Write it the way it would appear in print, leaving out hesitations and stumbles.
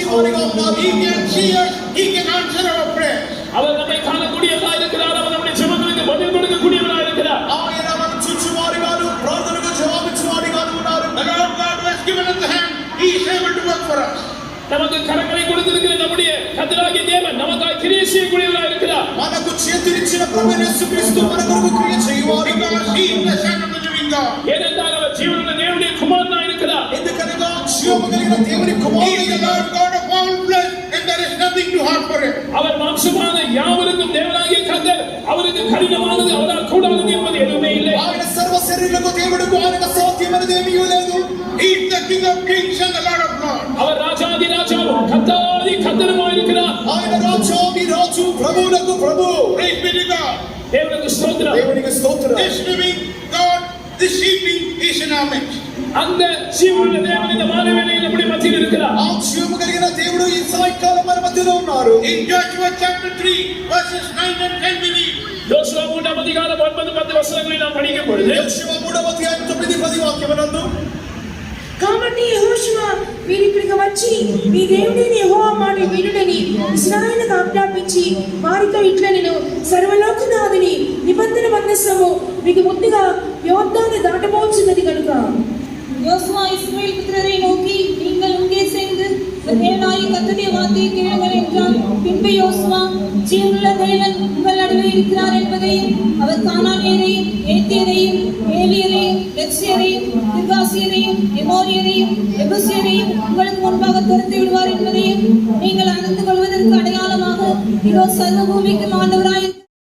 చూచేవారిగా ఉన్నారు. He can see us, he can answer our prayers. அவர் நம்மை காணக்கூடியவராக இருக்கிறார். அவர் நம்முடைய ஜெபங்களுக்கு பதில் கொடுக்கக்கூடியவராக இருக்கிறார். ఆయన మనం చూచేవారిగాను ప్రార్థనకు జవాబిచ్చేవారిగాను ఉన్నారు. The Lord God who has given us the hand, he is able to work for us. நமக்கு கரங்களை கொடுத்திருக்கிற நம்முடைய கர்த்தராகிய தேவன் நமக்காய் கிரியை செய்யக்கூடியவராக இருக்கிறார். మనకు చేతులిచ్చిన ప్రభువైన యేసుక్రీస్తు మన కొరకు క్రియ చేయువారు. Because he is the Son of the living God. ஏனென்றால் அவர் ஜீவனுள்ள தேவனுடைய குமாரனாய் இருக்கிறார். ఎందుకనగా జీవము కలిగిన దేవుని He is the కుమారుడు. Lord God of all flesh, and there is nothing too hard for him. அவர் மாம்சமான யாவருக்கும் தேவனாகிய கர்த்தர். அவருக்கு கடினமானது அவரால் கூடாதது என்பது எதுவுமே இல்லை. ఆయన సర్వ శరీరులకు దేవుడుకు ఆయనకు సాధ్యమైనది ఏమీ లేదు. He is the King of kings and the Lord of lords. அவர் ராஜாதி ராஜாவும் கர்த்தாதி கர்த்தருமாய் இருக்கிறார். ఆయన రాజాది రాజు ప్రభువులకు ప్రభు. Praise be to God. தேவனுக்கு ஸ்தோத்திரம். దేవునికి స్తోత్రం. This living God, this evening, is in our midst. அந்த ஜீவனுள்ள தேவன் இந்த மாலைவேளையில் நம்முடைய மத்தியில் இருக்கிறார். ఆ జీవము కలిగిన దేవుడు ఈ సాయంకాలం మన మధ్యలో ఉన్నారు. In Joshua chapter 3, verses 9 and 10 we read. யோசுவா 3ஆம் அதிகாரம் 9-10 வசனங்களை நாம் படிக்கும் பொழுது యోషువ 3వ అధ్యాయం 9-10 వాక్యమునందు కాబట్టి యెహోషువ వీరిక్కడికి వచ్చి మీ దేవుడైన యెహోవా మాట వినుడని ఇశ్రాయేలుకు ఆజ్ఞాపించి వారితో ఇట్లనెను, సర్వలోకనాథుని నిబంధన మందసము మీకు ముందుగా యోర్దాను దాటబోచున్నది కనుక யோசுவா இஸ்ரவேல் புத்திரரை நோக்கி, நீங்கள் இங்கே சென்று தேவனாகிய கர்த்தருடைய வார்த்தையை கேளுங்கள் என்றான். பின்பு யோசுவா, ஜீவனுள்ள தேவன் உங்கள் நடுவே இருக்கிறார் என்பதையும், அவர் கானானியரையும் ஏத்தியரையும் ஏவியரையும் பெர்சியரையும் கிர்காசியரையும் எமோரியரையும் எபூசியரையும் உங்களுக்கு முன்பாக துரத்தி விடுவார் என்பதையும் நீங்கள் அறிந்து கொள்வதற்கு அடையாளமாக இதோ சர்வ பூமிக்கும் ஆண்டவராய்